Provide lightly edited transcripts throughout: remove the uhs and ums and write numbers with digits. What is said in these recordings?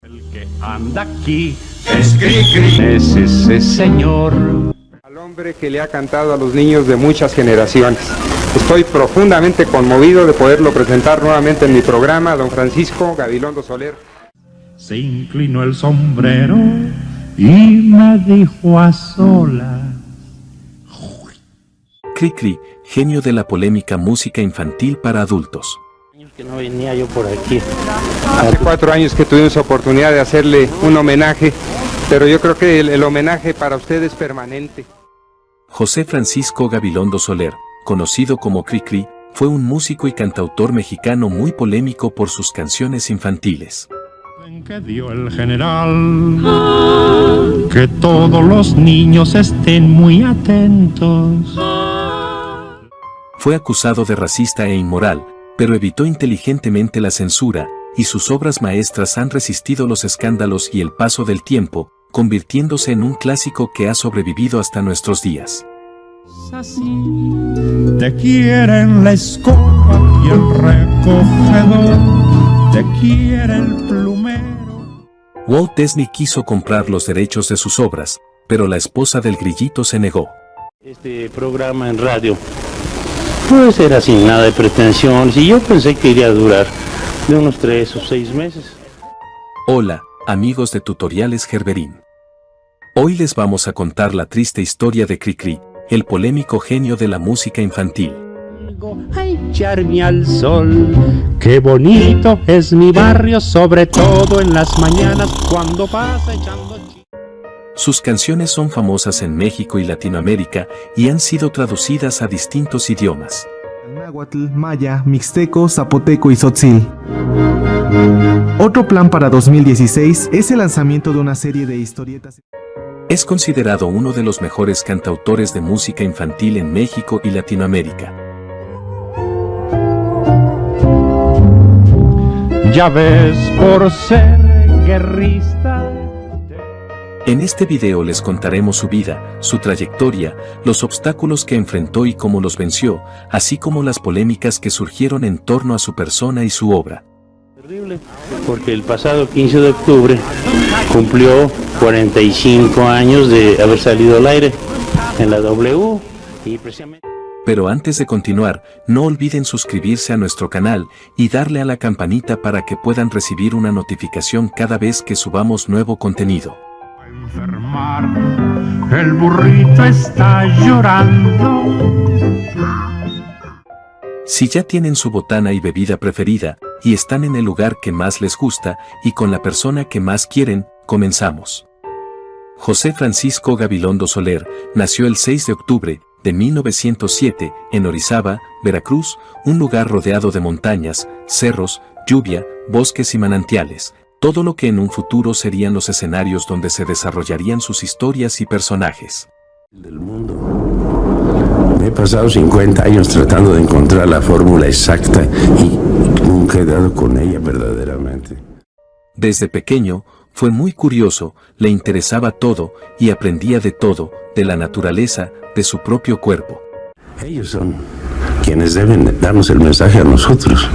El que anda aquí es Cricri, es ese señor. Al hombre que le ha cantado a los niños de muchas generaciones. Estoy profundamente conmovido de poderlo presentar nuevamente en mi programa, don Francisco Gabilondo Soler. Se inclinó el sombrero y me dijo a solas. Cricri, genio de la polémica música infantil para adultos. Que no venía yo por aquí. Hace 4 años que tuvimos oportunidad de hacerle un homenaje, pero yo creo que el homenaje para usted es permanente. José Francisco Gabilondo Soler, conocido como Cricri, fue un músico y cantautor mexicano muy polémico por sus canciones infantiles. En que dio el general, que todos los niños estén muy atentos. Fue acusado de racista e inmoral, pero evitó inteligentemente la censura, y sus obras maestras han resistido los escándalos y el paso del tiempo, convirtiéndose en un clásico que ha sobrevivido hasta nuestros días. Así te quieren la escoba y el recogedor, te quiere el plumero. Walt Disney quiso comprar los derechos de sus obras, pero la esposa del grillito se negó. Este programa en radio pues era sin nada de pretensiones y yo pensé que iría a durar de unos 3 o 6 meses. Hola, amigos de Tutoriales Gerberín. Hoy les vamos a contar la triste historia de Cricri, el polémico genio de la música infantil. A echarme al sol, qué bonito es mi barrio, sobre todo en las mañanas cuando pasa echando. Sus canciones son famosas en México y Latinoamérica y han sido traducidas a distintos idiomas. Náhuatl, maya, mixteco, zapoteco y tzotzil. Otro plan para 2016 es el lanzamiento de una serie de historietas. Es considerado uno de los mejores cantautores de música infantil en México y Latinoamérica. Ya ves, por ser guerrista. En este video les contaremos su vida, su trayectoria, los obstáculos que enfrentó y cómo los venció, así como las polémicas que surgieron en torno a su persona y su obra. Terrible, porque el pasado 15 de octubre cumplió 45 años de haber salido al aire en la W y precisamente... Pero antes de continuar, no olviden suscribirse a nuestro canal y darle a la campanita para que puedan recibir una notificación cada vez que subamos nuevo contenido. Enfermar, el burrito está llorando. Si ya tienen su botana y bebida preferida, y están en el lugar que más les gusta, y con la persona que más quieren, comenzamos. José Francisco Gabilondo Soler nació el 6 de octubre de 1907 en Orizaba, Veracruz, un lugar rodeado de montañas, cerros, lluvia, bosques y manantiales. Todo lo que en un futuro serían los escenarios donde se desarrollarían sus historias y personajes. Del mundo. Me he pasado 50 años tratando de encontrar la fórmula exacta y nunca he dado con ella verdaderamente. Desde pequeño, fue muy curioso, le interesaba todo y aprendía de todo, de la naturaleza, de su propio cuerpo. Ellos son quienes deben darnos el mensaje a nosotros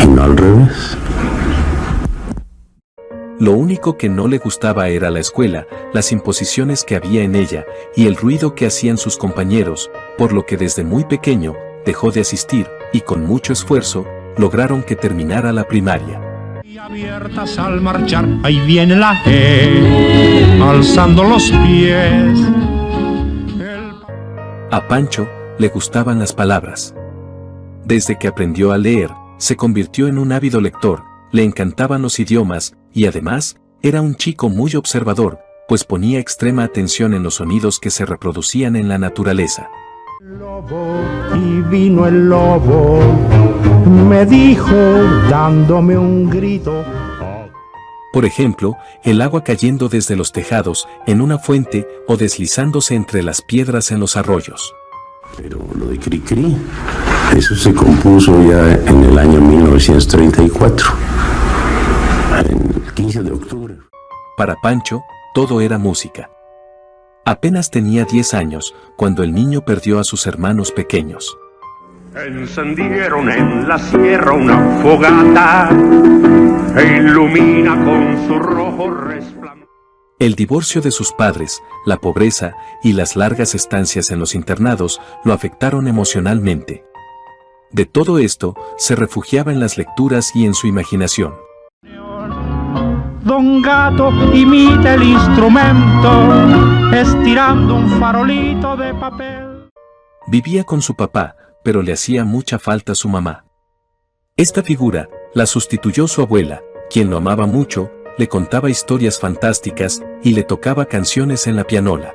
y no al revés. Lo único que no le gustaba era la escuela, las imposiciones que había en ella y el ruido que hacían sus compañeros, por lo que desde muy pequeño dejó de asistir y con mucho esfuerzo lograron que terminara la primaria. Y abiertas al marchar, ahí viene la E, alzando los pies. A Pancho le gustaban las palabras. Desde que aprendió a leer, se convirtió en un ávido lector. Le encantaban los idiomas, y además, era un chico muy observador, pues ponía extrema atención en los sonidos que se reproducían en la naturaleza. Lobo, y vino el lobo, me dijo, dándome un grito. Por ejemplo, el agua cayendo desde los tejados, en una fuente, o deslizándose entre las piedras en los arroyos. Pero lo de Cricri, eso se compuso ya en el año 1934, en el 15 de octubre. Para Pancho, todo era música. Apenas tenía 10 años, cuando el niño perdió a sus hermanos pequeños. Encendieron en la sierra una fogata e ilumina con su rojo resplandor. El divorcio de sus padres, la pobreza y las largas estancias en los internados lo afectaron emocionalmente. De todo esto, se refugiaba en las lecturas y en su imaginación. Don Gato imita el instrumento, estirando un farolito de papel. Vivía con su papá, pero le hacía mucha falta su mamá. Esta figura la sustituyó su abuela, quien lo amaba mucho, le contaba historias fantásticas y le tocaba canciones en la pianola.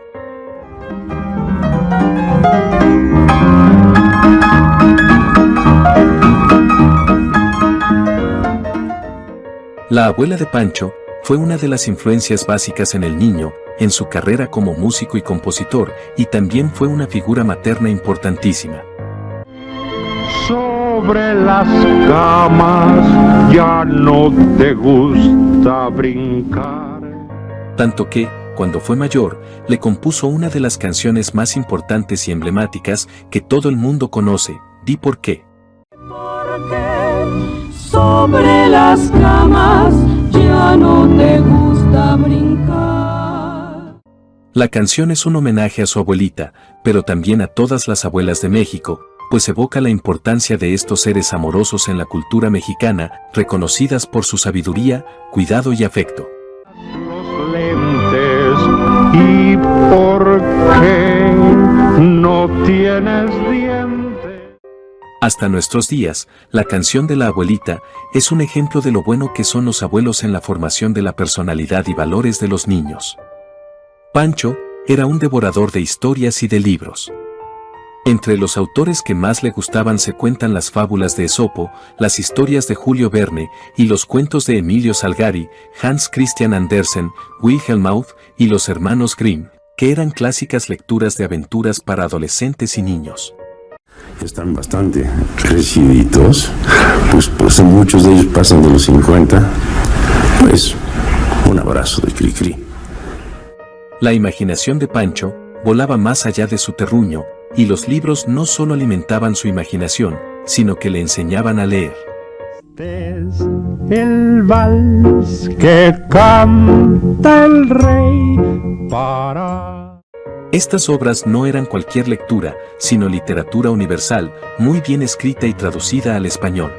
La abuela de Pancho fue una de las influencias básicas en el niño, en su carrera como músico y compositor, y también fue una figura materna importantísima. Sobre las camas ya no te gusta brincar. Tanto que, cuando fue mayor, le compuso una de las canciones más importantes y emblemáticas que todo el mundo conoce, Di por qué. Sobre las camas ya no te gusta brincar. La canción es un homenaje a su abuelita, pero también a todas las abuelas de México, pues evoca la importancia de estos seres amorosos en la cultura mexicana, reconocidas por su sabiduría, cuidado y afecto. Los lentes, ¿y por qué no tienes dientes? Hasta nuestros días, la canción de la abuelita es un ejemplo de lo bueno que son los abuelos en la formación de la personalidad y valores de los niños. Pancho era un devorador de historias y de libros. Entre los autores que más le gustaban se cuentan las fábulas de Esopo, las historias de Julio Verne y los cuentos de Emilio Salgari, Hans Christian Andersen, Wilhelm Mauth y los hermanos Grimm, que eran clásicas lecturas de aventuras para adolescentes y niños. Están bastante creciditos, pues muchos de ellos pasan de los 50, pues un abrazo de Cricri. La imaginación de Pancho volaba más allá de su terruño, y los libros no solo alimentaban su imaginación, sino que le enseñaban a leer. Este es el vals que canta el rey para... Estas obras no eran cualquier lectura, sino literatura universal, muy bien escrita y traducida al español.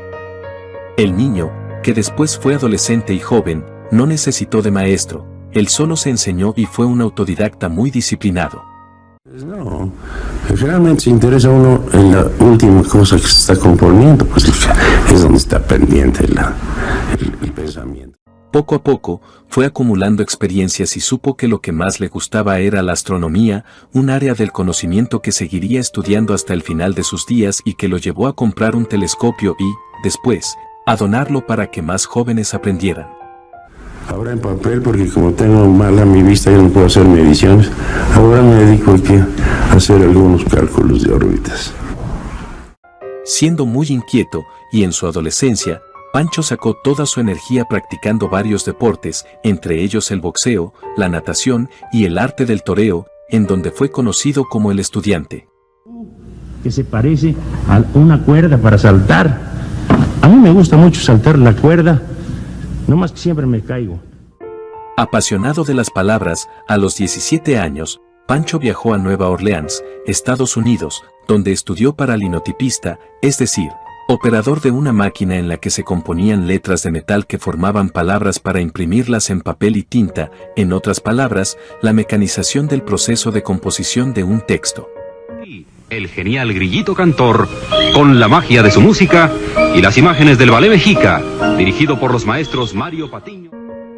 El niño, que después fue adolescente y joven, no necesitó de maestro, él solo se enseñó y fue un autodidacta muy disciplinado. No, realmente se interesa uno en la última cosa que se está componiendo, pues es donde está pendiente el pensamiento. Poco a poco, fue acumulando experiencias y supo que lo que más le gustaba era la astronomía, un área del conocimiento que seguiría estudiando hasta el final de sus días y que lo llevó a comprar un telescopio y, después, a donarlo para que más jóvenes aprendieran. Ahora en papel, porque como tengo mala mi vista, yo no puedo hacer mediciones. Ahora me dedico a hacer algunos cálculos de órbitas. Siendo muy inquieto, y en su adolescencia, Pancho sacó toda su energía practicando varios deportes, entre ellos el boxeo, la natación y el arte del toreo, en donde fue conocido como el estudiante. Que se parece a una cuerda para saltar. A mí me gusta mucho saltar la cuerda, no más que siempre me caigo. Apasionado de las palabras, a los 17 años, Pancho viajó a Nueva Orleans, Estados Unidos, donde estudió para linotipista, es decir, operador de una máquina en la que se componían letras de metal que formaban palabras para imprimirlas en papel y tinta, en otras palabras, la mecanización del proceso de composición de un texto. El genial Grillito Cantor, con la magia de su música y las imágenes del Ballet Mexica, dirigido por los maestros Mario Patiño.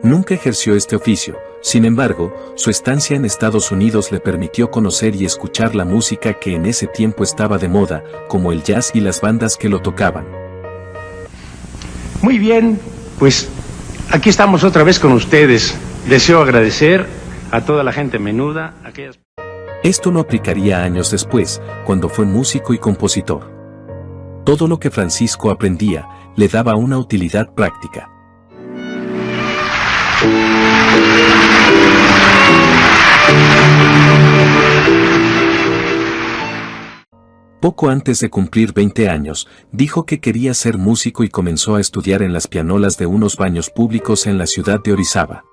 Nunca ejerció este oficio, sin embargo, su estancia en Estados Unidos le permitió conocer y escuchar la música que en ese tiempo estaba de moda, como el jazz y las bandas que lo tocaban. Muy bien, pues aquí estamos otra vez con ustedes. Deseo agradecer a toda la gente menuda, aquellas... Esto lo aplicaría años después, cuando fue músico y compositor. Todo lo que Francisco aprendía, le daba una utilidad práctica. Poco antes de cumplir 20 años, dijo que quería ser músico y comenzó a estudiar en las pianolas de unos baños públicos en la ciudad de Orizaba.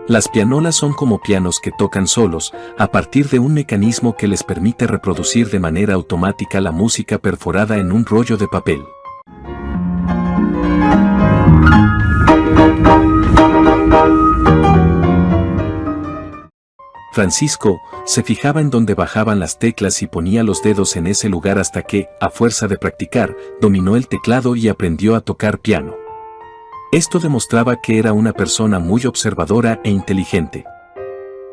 Las pianolas son como pianos que tocan solos, a partir de un mecanismo que les permite reproducir de manera automática la música perforada en un rollo de papel. Francisco se fijaba en dónde bajaban las teclas y ponía los dedos en ese lugar hasta que, a fuerza de practicar, dominó el teclado y aprendió a tocar piano. Esto demostraba que era una persona muy observadora e inteligente.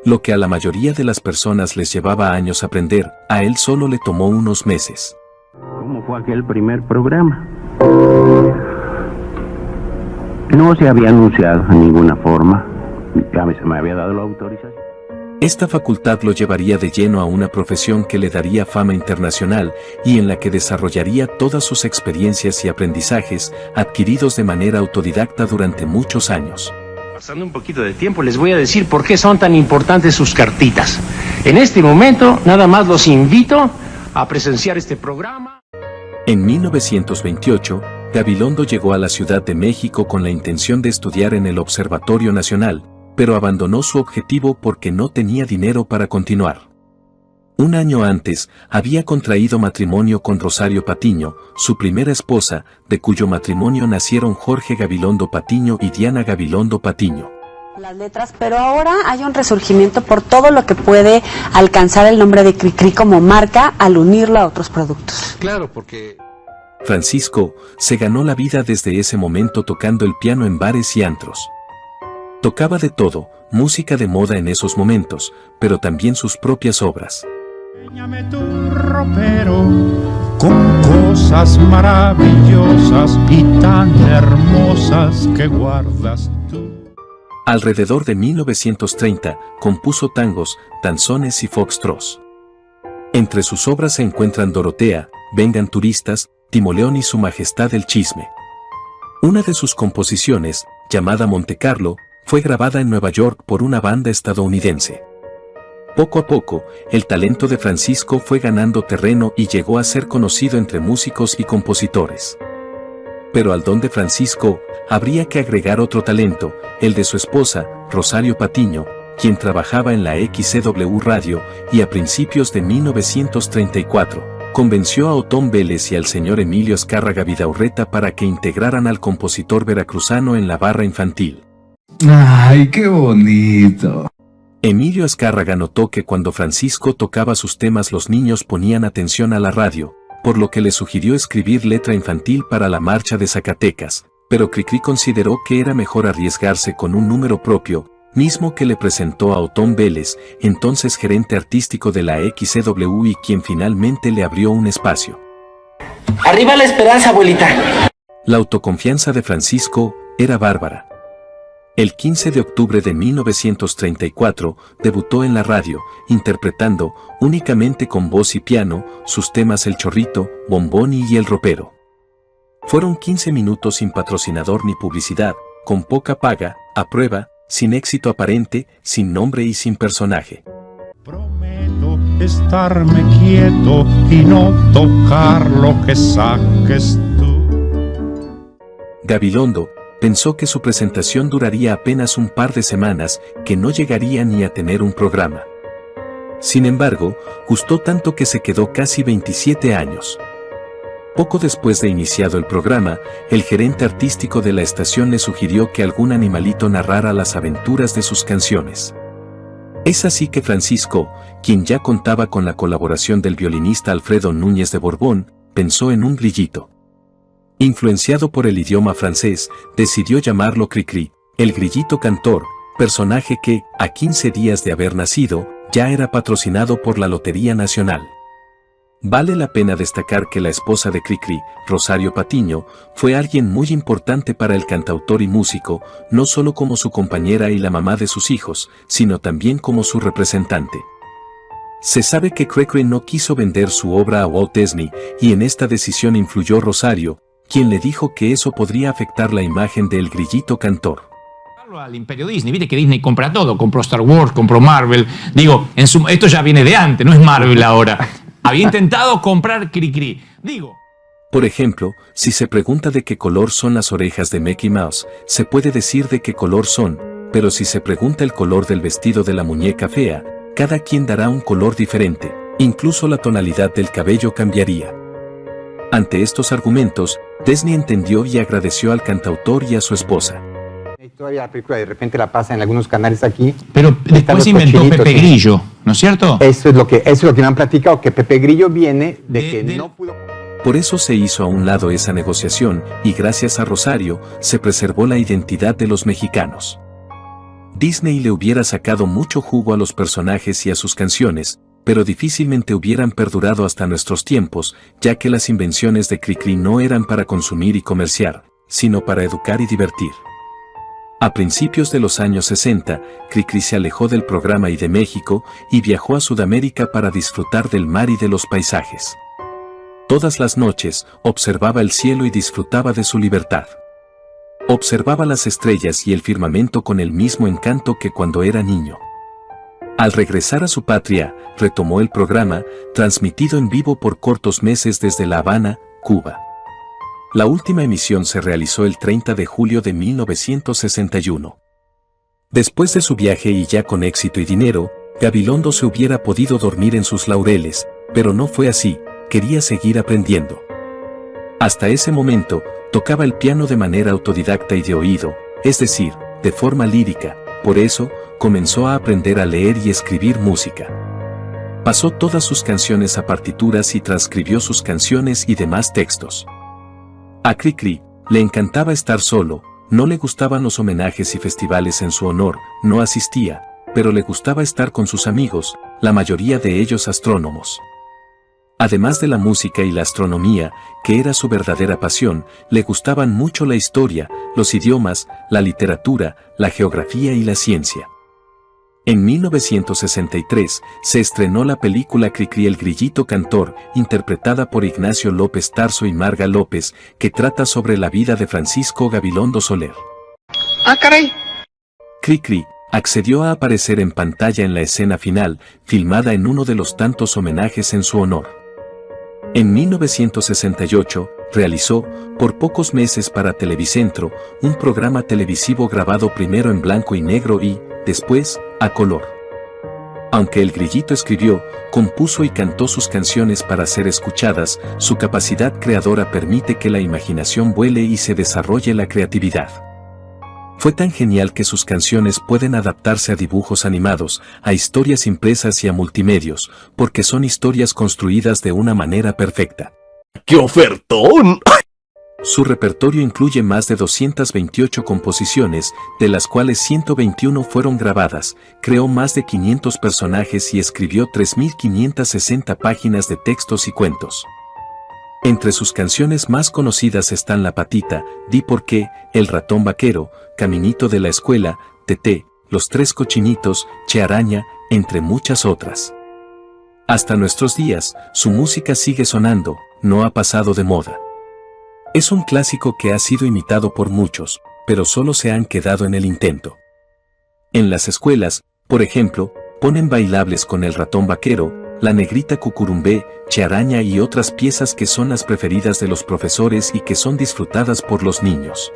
Lo que a la mayoría de las personas les llevaba años aprender, a él solo le tomó unos meses. ¿Cómo fue aquel primer programa? No se había anunciado en ninguna forma. Ya se me había dado la autorización. Esta facultad lo llevaría de lleno a una profesión que le daría fama internacional y en la que desarrollaría todas sus experiencias y aprendizajes adquiridos de manera autodidacta durante muchos años. Pasando un poquito de tiempo, les voy a decir por qué son tan importantes sus cartitas. En este momento, nada más los invito a presenciar este programa. En 1928, Gabilondo llegó a la Ciudad de México con la intención de estudiar en el Observatorio Nacional, pero abandonó su objetivo porque no tenía dinero para continuar. Un año antes, había contraído matrimonio con Rosario Patiño, su primera esposa, de cuyo matrimonio nacieron Jorge Gabilondo Patiño y Diana Gabilondo Patiño. Las letras, pero ahora hay un resurgimiento por todo lo que puede alcanzar el nombre de Cricri como marca al unirlo a otros productos. Claro, porque Francisco se ganó la vida desde ese momento tocando el piano en bares y antros. Tocaba de todo, música de moda en esos momentos, pero también sus propias obras. Enséñame tu ropero con cosas maravillosas y tan hermosas que guardas tú. Alrededor de 1930, compuso tangos, danzones y foxtrots. Entre sus obras se encuentran Dorotea, Vengan turistas, Timoleón y Su Majestad el Chisme. Una de sus composiciones, llamada Montecarlo, fue grabada en Nueva York por una banda estadounidense. Poco a poco, el talento de Francisco fue ganando terreno y llegó a ser conocido entre músicos y compositores. Pero al don de Francisco, habría que agregar otro talento, el de su esposa, Rosario Patiño, quien trabajaba en la XCW Radio y a principios de 1934, convenció a Otón Vélez y al señor Emilio Azcárraga Vidaurreta para que integraran al compositor veracruzano en la barra infantil. ¡Ay, qué bonito! Emilio Azcárraga notó que cuando Francisco tocaba sus temas los niños ponían atención a la radio, por lo que le sugirió escribir letra infantil para la marcha de Zacatecas, pero Cricri consideró que era mejor arriesgarse con un número propio, mismo que le presentó a Otón Vélez, entonces gerente artístico de la XCW y quien finalmente le abrió un espacio. ¡Arriba la esperanza, abuelita! La autoconfianza de Francisco era bárbara. El 15 de octubre de 1934 debutó en la radio, interpretando, únicamente con voz y piano, sus temas El Chorrito, Bomboni y El Ropero. Fueron 15 minutos sin patrocinador ni publicidad, con poca paga, a prueba, sin éxito aparente, sin nombre y sin personaje. Prometo estarme quieto y no tocar lo que saques tú. Gabilondo pensó que su presentación duraría apenas un par de semanas, que no llegaría ni a tener un programa. Sin embargo, gustó tanto que se quedó casi 27 años. Poco después de iniciado el programa, el gerente artístico de la estación le sugirió que algún animalito narrara las aventuras de sus canciones. Es así que Francisco, quien ya contaba con la colaboración del violinista Alfredo Núñez de Borbón, pensó en un grillito. Influenciado por el idioma francés, decidió llamarlo Cricri, el grillito cantor, personaje que, a 15 días de haber nacido, ya era patrocinado por la Lotería Nacional. Vale la pena destacar que la esposa de Cricri, Rosario Patiño, fue alguien muy importante para el cantautor y músico, no solo como su compañera y la mamá de sus hijos, sino también como su representante. Se sabe que Cricri no quiso vender su obra a Walt Disney, y en esta decisión influyó Rosario, quien le dijo que eso podría afectar la imagen del grillito cantor. al Imperio Disney, viste que Disney compra todo, compró Star Wars, compró Marvel, digo, esto ya viene de antes, no es Marvel ahora. Había intentado comprar Cricri, digo. Por ejemplo, si se pregunta de qué color son las orejas de Mickey Mouse, se puede decir de qué color son, pero si se pregunta el color del vestido de la muñeca fea, cada quien dará un color diferente, incluso la tonalidad del cabello cambiaría. Ante estos argumentos, Disney entendió y agradeció al cantautor y a su esposa. Todavía la película de repente la pasa en algunos canales aquí. Pero después inventó Pepe Grillo, ¿no es cierto? Eso es lo que me han platicado, que Pepe Grillo viene de que no pudo... Por eso se hizo a un lado esa negociación y gracias a Rosario se preservó la identidad de los mexicanos. Disney le hubiera sacado mucho jugo a los personajes y a sus canciones, pero difícilmente hubieran perdurado hasta nuestros tiempos, ya que las invenciones de Cricri no eran para consumir y comerciar, sino para educar y divertir. A principios de los años 60, Cricri se alejó del programa y de México y viajó a Sudamérica para disfrutar del mar y de los paisajes. Todas las noches, observaba el cielo y disfrutaba de su libertad. Observaba las estrellas y el firmamento con el mismo encanto que cuando era niño. Al regresar a su patria, retomó el programa, transmitido en vivo por cortos meses desde La Habana, Cuba. La última emisión se realizó el 30 de julio de 1961. Después de su viaje y ya con éxito y dinero, Gabilondo se hubiera podido dormir en sus laureles, pero no fue así, quería seguir aprendiendo. Hasta ese momento, tocaba el piano de manera autodidacta y de oído, es decir, de forma lírica, por eso, comenzó a aprender a leer y escribir música. Pasó todas sus canciones a partituras y transcribió sus canciones y demás textos. A Cricri le encantaba estar solo, no le gustaban los homenajes y festivales en su honor, no asistía, pero le gustaba estar con sus amigos, la mayoría de ellos astrónomos. Además de la música y la astronomía, que era su verdadera pasión, le gustaban mucho la historia, los idiomas, la literatura, la geografía y la ciencia. En 1963 se estrenó la película Cricri el Grillito Cantor, interpretada por Ignacio López Tarso y Marga López, que trata sobre la vida de Francisco Gabilondo Soler. ¡Ah, caray! Cricri accedió a aparecer en pantalla en la escena final, filmada en uno de los tantos homenajes en su honor. En 1968, realizó, por pocos meses para Televicentro, un programa televisivo grabado primero en blanco y negro y, después, a color. Aunque el Grillito escribió, compuso y cantó sus canciones para ser escuchadas, su capacidad creadora permite que la imaginación vuele y se desarrolle la creatividad. Fue tan genial que sus canciones pueden adaptarse a dibujos animados, a historias impresas y a multimedios, porque son historias construidas de una manera perfecta. ¡Qué ofertón! Su repertorio incluye más de 228 composiciones, de las cuales 121 fueron grabadas, creó más de 500 personajes y escribió 3.560 páginas de textos y cuentos. Entre sus canciones más conocidas están La Patita, Di por qué, El ratón vaquero, Caminito de la escuela, Teté, Los tres cochinitos, Che Araña, entre muchas otras. Hasta nuestros días, su música sigue sonando, no ha pasado de moda. Es un clásico que ha sido imitado por muchos, pero solo se han quedado en el intento. En las escuelas, por ejemplo, ponen bailables con El ratón vaquero, La negrita cucurumbé, Che Araña y otras piezas que son las preferidas de los profesores y que son disfrutadas por los niños.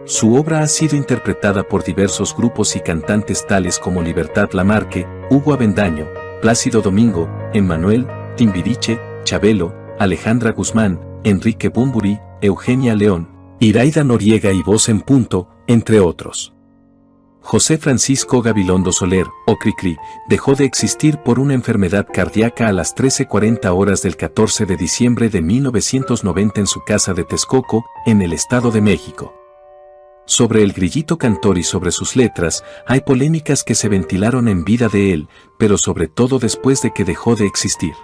Su obra ha sido interpretada por diversos grupos y cantantes tales como Libertad Lamarque, Hugo Avendaño, Plácido Domingo, Emmanuel, Timbiriche, Chabelo, Alejandra Guzmán, Enrique Bunbury, Eugenia León, Iraida Noriega y Voz en Punto, entre otros. José Francisco Gabilondo Soler, o Cricri, dejó de existir por una enfermedad cardíaca a las 13:40 horas del 14 de diciembre de 1990 en su casa de Texcoco, en el Estado de México. Sobre el Grillito Cantor y sobre sus letras, hay polémicas que se ventilaron en vida de él, pero sobre todo después de que dejó de existir.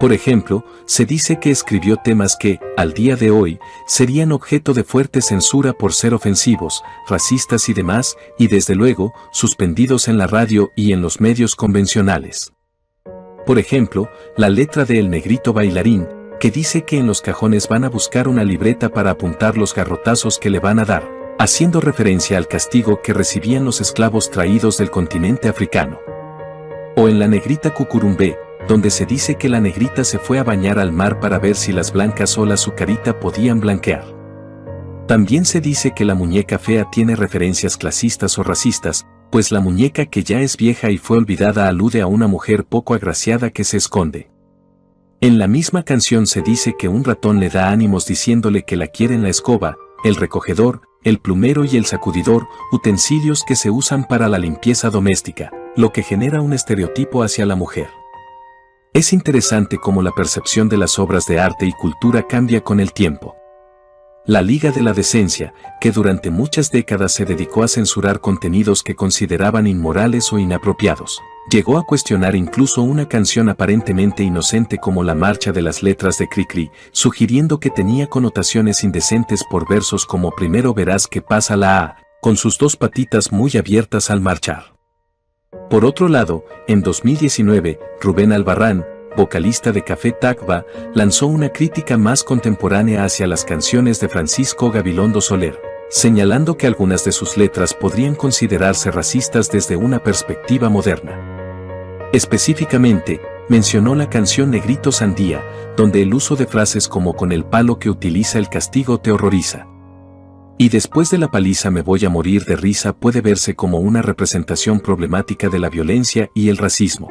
Por ejemplo, se dice que escribió temas que, al día de hoy, serían objeto de fuerte censura por ser ofensivos, racistas y demás, y desde luego, suspendidos en la radio y en los medios convencionales. Por ejemplo, la letra de El negrito bailarín, que dice que en los cajones van a buscar una libreta para apuntar los garrotazos que le van a dar, haciendo referencia al castigo que recibían los esclavos traídos del continente africano. O en La negrita Cucurumbé, donde se dice que la negrita se fue a bañar al mar para ver si las blancas olas su carita podían blanquear. También se dice que la muñeca fea tiene referencias clasistas o racistas, pues la muñeca que ya es vieja y fue olvidada alude a una mujer poco agraciada que se esconde. En la misma canción se dice que un ratón le da ánimos diciéndole que la quiere en la escoba, el recogedor, el plumero y el sacudidor, utensilios que se usan para la limpieza doméstica, lo que genera un estereotipo hacia la mujer. Es interesante cómo la percepción de las obras de arte y cultura cambia con el tiempo. La Liga de la Decencia, que durante muchas décadas se dedicó a censurar contenidos que consideraban inmorales o inapropiados, llegó a cuestionar incluso una canción aparentemente inocente como La Marcha de las Letras de Cricri, sugiriendo que tenía connotaciones indecentes por versos como primero verás que pasa la A, con sus dos patitas muy abiertas al marchar. Por otro lado, en 2019, Rubén Albarrán, vocalista de Café Tacuba, lanzó una crítica más contemporánea hacia las canciones de Francisco Gabilondo Soler, señalando que algunas de sus letras podrían considerarse racistas desde una perspectiva moderna. Específicamente, mencionó la canción Negrito Sandía, donde el uso de frases como con el palo que utiliza el castigo te horroriza. Y después de la paliza me voy a morir de risa puede verse como una representación problemática de la violencia y el racismo.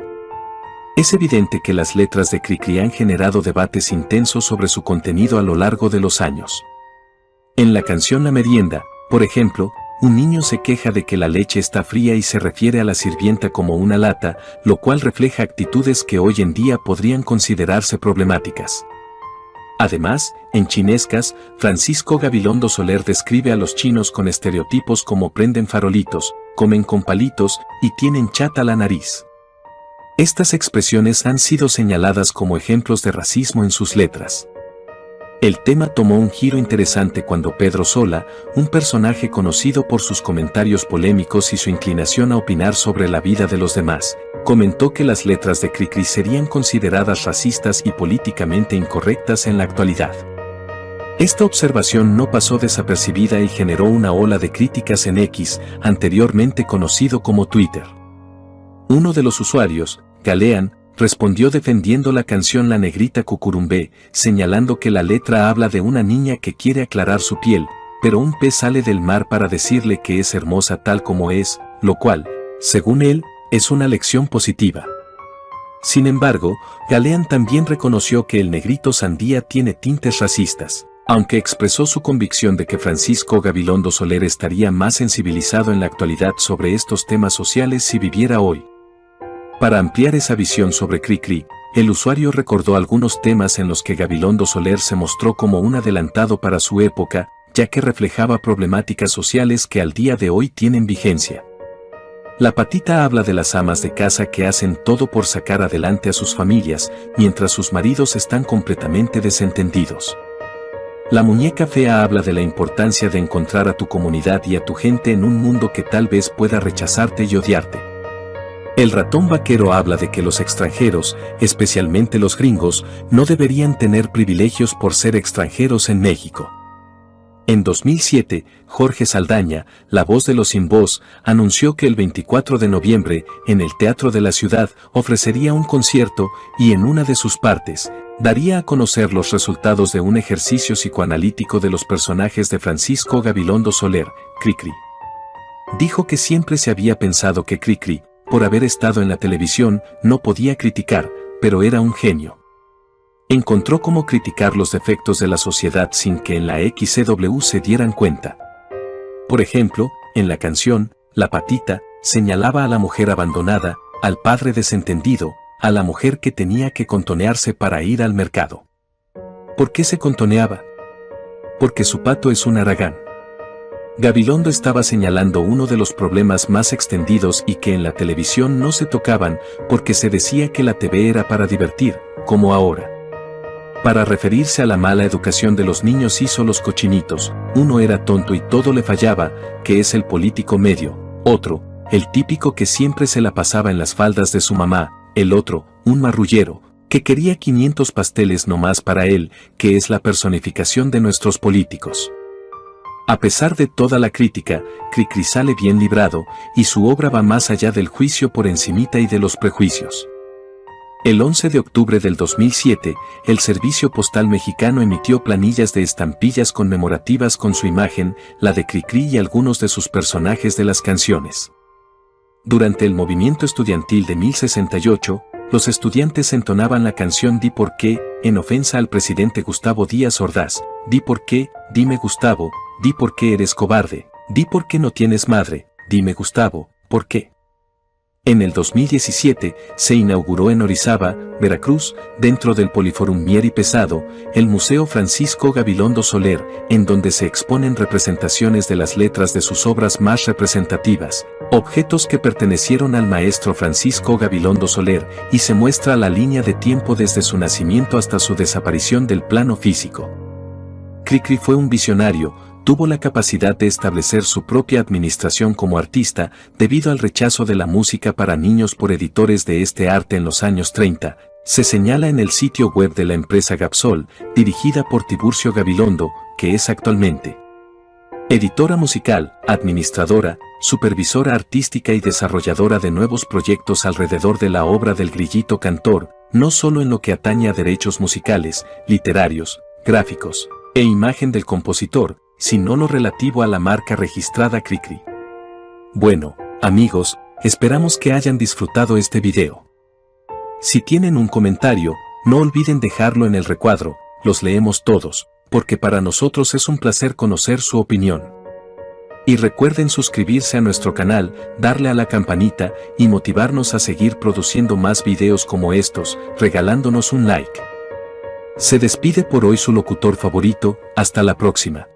Es evidente que las letras de Cricri han generado debates intensos sobre su contenido a lo largo de los años. En la canción La Merienda, por ejemplo, un niño se queja de que la leche está fría y se refiere a la sirvienta como una lata, lo cual refleja actitudes que hoy en día podrían considerarse problemáticas. Además, en Chinescas, Francisco Gabilondo Soler describe a los chinos con estereotipos como prenden farolitos, comen con palitos y tienen chata la nariz. Estas expresiones han sido señaladas como ejemplos de racismo en sus letras. El tema tomó un giro interesante cuando Pedro Sola, un personaje conocido por sus comentarios polémicos y su inclinación a opinar sobre la vida de los demás, comentó que las letras de Cricri serían consideradas racistas y políticamente incorrectas en la actualidad. Esta observación no pasó desapercibida y generó una ola de críticas en X, anteriormente conocido como Twitter. Uno de los usuarios, Galean, respondió defendiendo la canción La Negrita Cucurumbé, señalando que la letra habla de una niña que quiere aclarar su piel, pero un pez sale del mar para decirle que es hermosa tal como es, lo cual, según él, es una lección positiva. Sin embargo, Galean también reconoció que el Negrito Sandía tiene tintes racistas, aunque expresó su convicción de que Francisco Gabilondo Soler estaría más sensibilizado en la actualidad sobre estos temas sociales si viviera hoy. Para ampliar esa visión sobre Cricri, el usuario recordó algunos temas en los que Gabilondo Soler se mostró como un adelantado para su época, ya que reflejaba problemáticas sociales que al día de hoy tienen vigencia. La patita habla de las amas de casa que hacen todo por sacar adelante a sus familias, mientras sus maridos están completamente desentendidos. La muñeca fea habla de la importancia de encontrar a tu comunidad y a tu gente en un mundo que tal vez pueda rechazarte y odiarte. El ratón vaquero habla de que los extranjeros, especialmente los gringos, no deberían tener privilegios por ser extranjeros en México. En 2007, Jorge Saldaña, la voz de los sin voz, anunció que el 24 de noviembre, en el Teatro de la Ciudad, ofrecería un concierto y en una de sus partes, daría a conocer los resultados de un ejercicio psicoanalítico de los personajes de Francisco Gabilondo Soler, Cricri. Dijo que siempre se había pensado que Cricri, por haber estado en la televisión, no podía criticar, pero era un genio. Encontró cómo criticar los defectos de la sociedad sin que en la XCW se dieran cuenta. Por ejemplo, en la canción, La Patita, señalaba a la mujer abandonada, al padre desentendido, a la mujer que tenía que contonearse para ir al mercado. ¿Por qué se contoneaba? Porque su pato es un haragán. Gabilondo estaba señalando uno de los problemas más extendidos y que en la televisión no se tocaban porque se decía que la TV era para divertir, como ahora. Para referirse a la mala educación de los niños hizo los cochinitos, uno era tonto y todo le fallaba, que es el político medio, otro, el típico que siempre se la pasaba en las faldas de su mamá, el otro, un marrullero, que quería 500 pasteles nomás para él, que es la personificación de nuestros políticos. A pesar de toda la crítica, Cricri sale bien librado, y su obra va más allá del juicio por encimita y de los prejuicios. El 11 de octubre del 2007, el Servicio Postal Mexicano emitió planillas de estampillas conmemorativas con su imagen, la de Cricri y algunos de sus personajes de las canciones. Durante el movimiento estudiantil de 1068, los estudiantes entonaban la canción Di por qué, en ofensa al presidente Gustavo Díaz Ordaz. Di por qué, dime Gustavo, di por qué eres cobarde, di por qué no tienes madre, dime Gustavo, ¿por qué? En el 2017, se inauguró en Orizaba, Veracruz, dentro del Poliforum Mier y Pesado, el Museo Francisco Gabilondo Soler, en donde se exponen representaciones de las letras de sus obras más representativas, objetos que pertenecieron al maestro Francisco Gabilondo Soler, y se muestra la línea de tiempo desde su nacimiento hasta su desaparición del plano físico. Cricri fue un visionario. Tuvo la capacidad de establecer su propia administración como artista, debido al rechazo de la música para niños por editores de este arte en los años 30, se señala en el sitio web de la empresa Gapsol, dirigida por Tiburcio Gabilondo, que es actualmente editora musical, administradora, supervisora artística y desarrolladora de nuevos proyectos alrededor de la obra del Grillito Cantor, no solo en lo que atañe a derechos musicales, literarios, gráficos e imagen del compositor, sino lo relativo a la marca registrada Cricri. Bueno, amigos, esperamos que hayan disfrutado este video. Si tienen un comentario, no olviden dejarlo en el recuadro, los leemos todos, porque para nosotros es un placer conocer su opinión. Y recuerden suscribirse a nuestro canal, darle a la campanita y motivarnos a seguir produciendo más videos como estos, regalándonos un like. Se despide por hoy su locutor favorito, hasta la próxima.